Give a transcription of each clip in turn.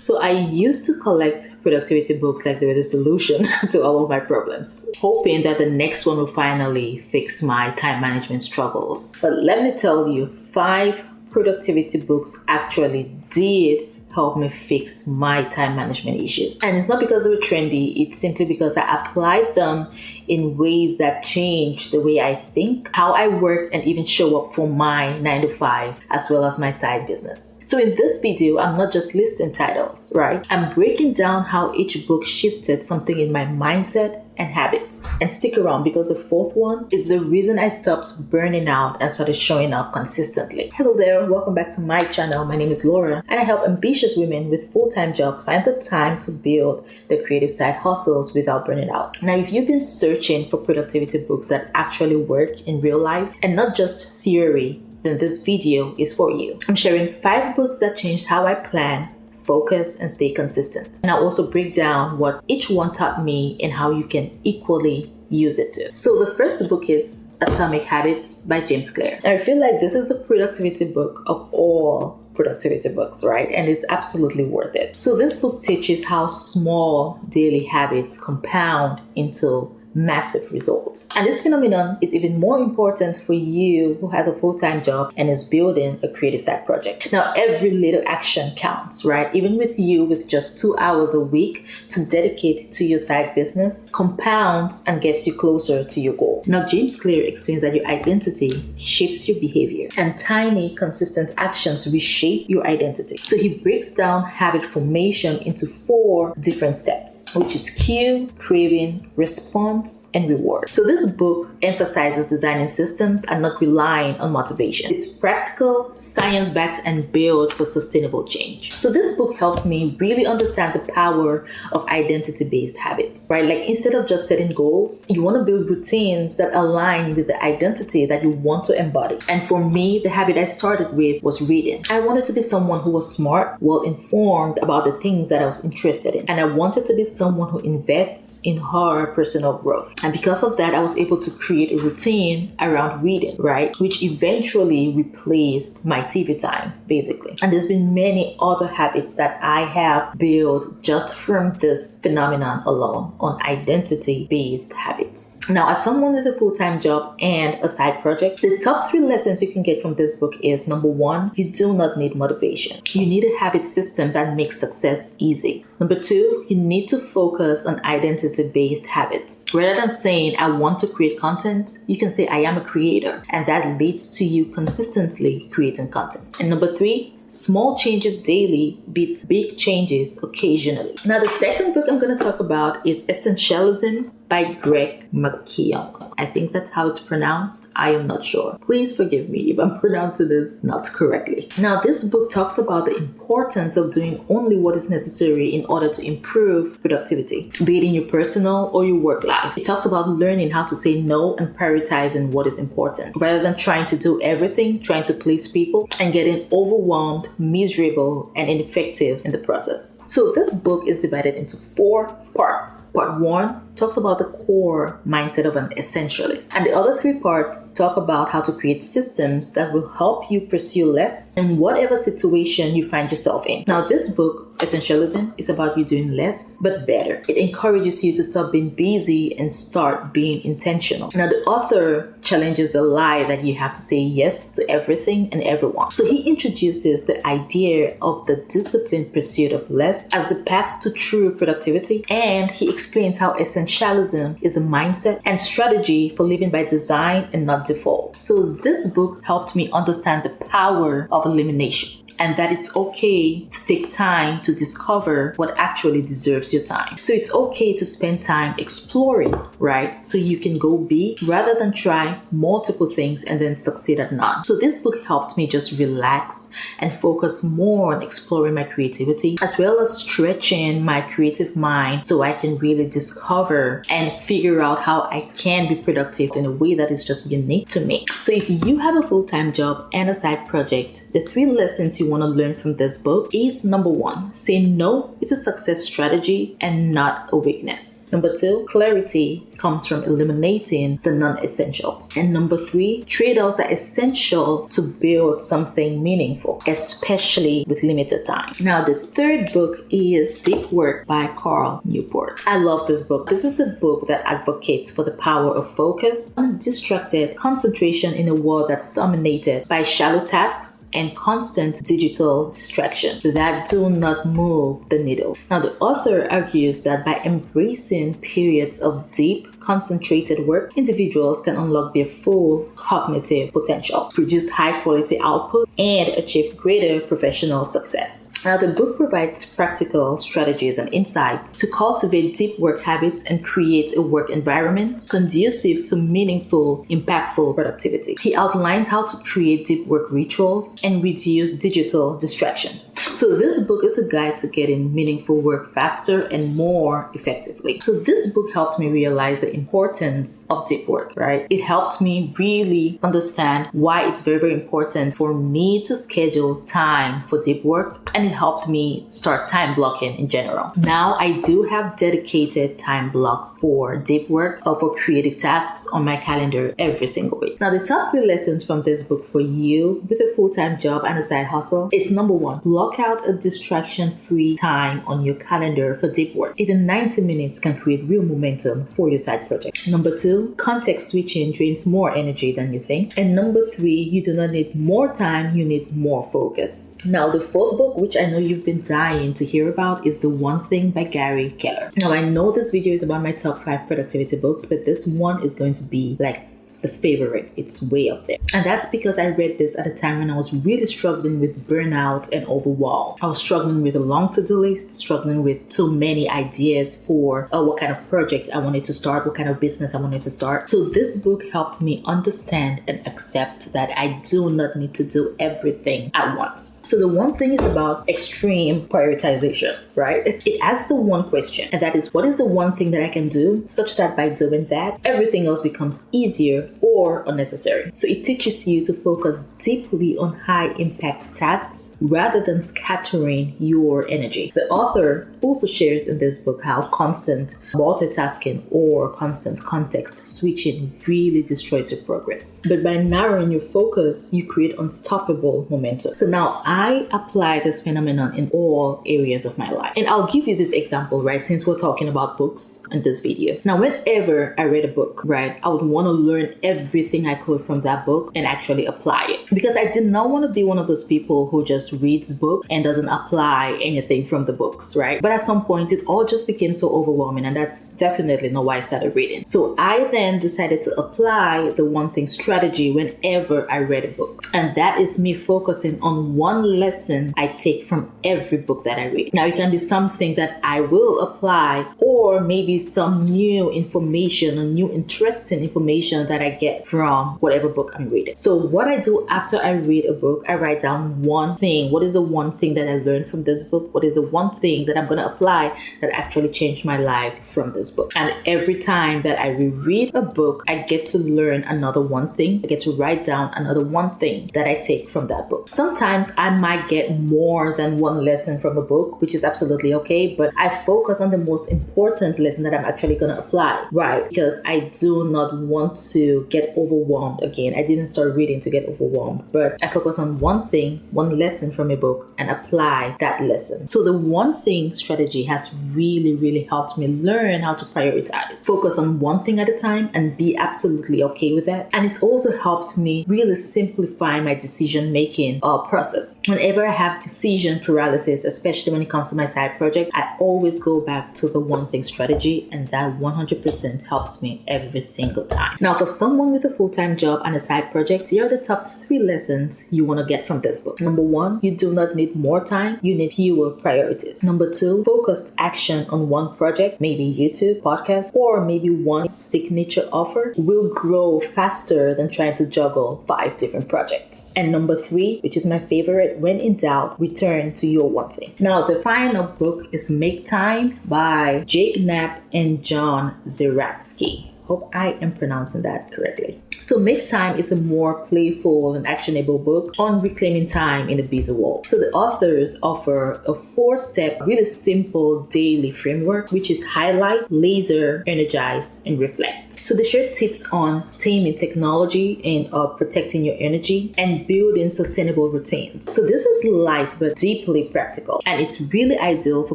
So I used to collect productivity books like they were the solution to all of my problems, hoping that the next one will finally fix my time management struggles. But let me tell you, 5 productivity books actually did help me fix my time management issues. And it's not because they were trendy, it's simply because I applied them in ways that changed the way I think, how I work, and even show up for my 9 to 5 as well as my side business. So in this video, I'm not just listing titles, right? I'm breaking down how each book shifted something in my mindset and habits. And stick around because the 4th one is the reason I stopped burning out and started showing up consistently. Hello there, welcome back to my channel. My name is Laura and I help ambitious women with full-time jobs find the time to build their creative side hustles without burning out. Now, if you've been searching for productivity books that actually work in real life and not just theory, then this video is for you. I'm sharing 5 books that changed how I plan, focus, and stay consistent. And I'll also break down what each one taught me and how you can equally use it too. So the first book is Atomic Habits by James Clear. And I feel like this is a productivity book of all productivity books, right? And it's absolutely worth it. So this book teaches how small daily habits compound into massive results. And this phenomenon is even more important for you who has a full-time job and is building a creative side project. Now, every little action counts, right? Even with you with just 2 hours a week to dedicate to your side business compounds and gets you closer to your goal. Now, James Clear explains that your identity shapes your behavior and tiny, consistent actions reshape your identity. So he breaks down habit formation into 4 different steps, which is cue, craving, response, and reward. So this book emphasizes designing systems and not relying on motivation. It's practical, science-backed, and built for sustainable change. So this book helped me really understand the power of identity-based habits, right? Like instead of just setting goals, you want to build routines that align with the identity that you want to embody. And for me, the habit I started with was reading. I wanted to be someone who was smart, well-informed about the things that I was interested in. And I wanted to be someone who invests in her personal growth. And because of that, I was able to create a routine around reading, right? Which eventually replaced my TV time, basically. And there's been many other habits that I have built just from this phenomenon alone on identity-based habits. Now, as someone with a full-time job and a side project, the top 3 lessons you can get from this book is number 1, you do not need motivation. You need a habit system that makes success easy. Number 2, you need to focus on identity-based habits. Rather than saying, I want to create content, you can say, I am a creator. And that leads to you consistently creating content. And number 3, small changes daily beat big changes occasionally. Now, the second book I'm going to talk about is Essentialism by Greg McKeown. I think that's how it's pronounced. I am not sure. Please forgive me if I'm pronouncing this not correctly. Now, this book talks about the importance of doing only what is necessary in order to improve productivity, be it in your personal or your work life. It talks about learning how to say no and prioritizing what is important, rather than trying to do everything, trying to please people, and getting overwhelmed, miserable, and ineffective in the process. So this book is divided into 4 parts. Part 1 talks about the core mindset of an essentialist. And the other 3 parts talk about how to create systems that will help you pursue less in whatever situation you find yourself in. Now, this book, Essentialism, is about you doing less but better. It encourages you to stop being busy and start being intentional. Now, the author challenges the lie that you have to say yes to everything and everyone. So he introduces the idea of the disciplined pursuit of less as the path to true productivity, and he explains how essentialism is a mindset and strategy for living by design and not default. So this book helped me understand the power of elimination, and that it's okay to take time to discover what actually deserves your time. So it's okay to spend time exploring, right? So you can go big rather than try multiple things and then succeed at none. So this book helped me just relax and focus more on exploring my creativity, as well as stretching my creative mind so I can really discover and figure out how I can be productive in a way that is just unique to me. So if you have a full-time job and a side project, the 3 lessons you want to learn from this book is number 1, saying no is a success strategy and not a weakness. Number 2, clarity comes from eliminating the non-essentials. And number 3, trade-offs are essential to build something meaningful, especially with limited time. Now, the third book is Deep Work by Carl Newport. I love this book. This is a book that advocates for the power of focus, undistracted concentration in a world that's dominated by shallow tasks and constant digital distraction that do not move the needle. Now, the author argues that by embracing periods of deep, concentrated work, individuals can unlock their full cognitive potential, produce high-quality output, and achieve greater professional success. Now, the book provides practical strategies and insights to cultivate deep work habits and create a work environment conducive to meaningful, impactful productivity. He outlines how to create deep work rituals and reduce digital distractions. So this book is a guide to getting meaningful work faster and more effectively. So this book helped me realize the importance of deep work, right? It helped me really understand why it's very, very important for me to schedule time for deep work, and it helped me start time blocking in general. Now I do have dedicated time blocks for deep work or for creative tasks on my calendar every single week. Now, the top 3 lessons from this book for you with a full-time job and a side hustle, it's number 1, block out a distraction-free time on your calendar for deep work. Even 90 minutes can create real momentum for your side project. Number 2, context switching drains more energy than you think. And number 3, you do not need more time, you need more focus. Now, the 4th book, which I know you've been dying to hear about, is The One Thing by Gary Keller. Now, I know this video is about my top 5 productivity books, but this one is going to be like the favorite. It's way up there. And that's because I read this at a time when I was really struggling with burnout and overwhelm. I was struggling with a long to-do list, struggling with too many ideas for what kind of project I wanted to start, what kind of business I wanted to start. So this book helped me understand and accept that I do not need to do everything at once. So The One Thing is about extreme prioritization, right? It asks the one question, and that is, what is the one thing that I can do such that by doing that, everything else becomes easier or unnecessary. So it teaches you to focus deeply on high impact tasks rather than scattering your energy. The author also shares in this book how constant multitasking or constant context switching really destroys your progress. But by narrowing your focus, you create unstoppable momentum. So now I apply this phenomenon in all areas of my life. And I'll give you this example, right? Since we're talking about books in this video. Now, whenever I read a book, right, I would want to learn everything I could from that book and actually apply it. Because I did not want to be one of those people who just reads book and doesn't apply anything from the books, right? But at some point, it all just became so overwhelming, and that's definitely not why I started reading. So I then decided to apply the one thing strategy whenever I read a book. And that is me focusing on one lesson I take from every book that I read. Now, it can be something that I will apply, or maybe some new information or new interesting information that I get from whatever book I'm reading. So what I do after I read a book, I write down one thing. What is the one thing that I learned from this book? What is the one thing that I'm going to apply that actually changed my life from this book? And every time that I reread a book, I get to learn another one thing. I get to write down another one thing that I take from that book. Sometimes I might get more than one lesson from a book, which is absolutely okay, but I focus on the most important lesson that I'm actually going to apply, right? Because I do not want to get overwhelmed again. I didn't start reading to get overwhelmed, but I focus on one thing, one lesson from a book, and apply that lesson. So the one thing strategy has really, really helped me learn how to prioritize, focus on one thing at a time, and be absolutely okay with that. And it's also helped me really simplify my decision-making process. Whenever I have decision paralysis, especially when it comes to my side project, I always go back to the one thing strategy, and that 100% helps me every single time. Now, for someone with a full-time job and a side project, here are the top 3 lessons you want to get from this book. Number 1, you do not need more time, you need fewer priorities. Number 2, focused action on one project, maybe YouTube, podcast, or maybe one signature offer, will grow faster than trying to juggle 5 different projects. And number 3, which is my favorite, when in doubt, return to your one thing. Now, the final book is Make Time by Jake Knapp and John Zeratsky. Hope I am pronouncing that correctly. So Make Time is a more playful and actionable book on reclaiming time in a busy world. So the authors offer a 4-step, really simple daily framework, which is highlight, laser, energize, and reflect. So they share tips on taming technology and protecting your energy and building sustainable routines. So this is light but deeply practical, and it's really ideal for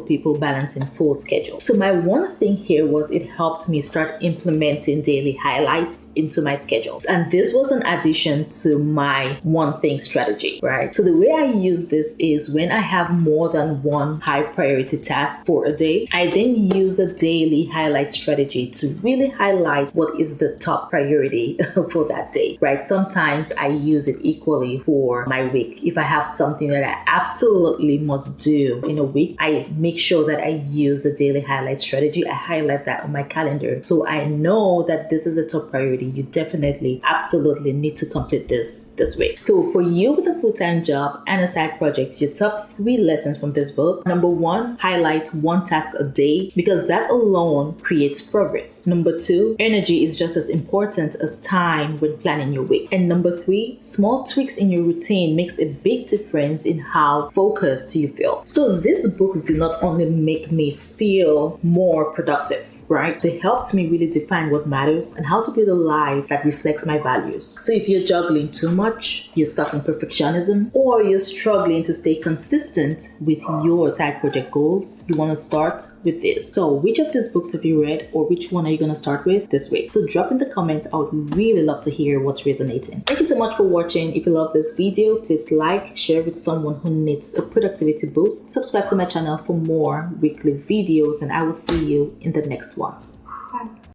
people balancing full schedules. So my one thing here was it helped me start implementing daily highlights into my schedules. And this was an addition to my one thing strategy, right? So the way I use this is when I have more than one high priority task for a day, I then use a daily highlight strategy to really highlight what is the top priority for that day, right? Sometimes I use it equally for my week. If I have something that I absolutely must do in a week, I make sure that I use a daily highlight strategy. I highlight that on my calendar so I know that this is a top priority. You definitely, absolutely need to complete this week. So for you with a full-time job and a side project, your top 3 lessons from this book. Number 1, highlight one task a day because that alone creates progress. Number 2, energy is just as important as time when planning your week. And number 3, small tweaks in your routine makes a big difference in how focused you feel. So these books did not only make me feel more productive, right? They helped me really define what matters and how to build a life that reflects my values. So if you're juggling too much, you're stuck in perfectionism, or you're struggling to stay consistent with your side project goals, you want to start with this. So which of these books have you read, or which one are you going to start with this week? So drop in the comments. I would really love to hear what's resonating. Thank you so much for watching. If you love this video, please like, share with someone who needs a productivity boost. Subscribe to my channel for more weekly videos, and I will see you in the next one.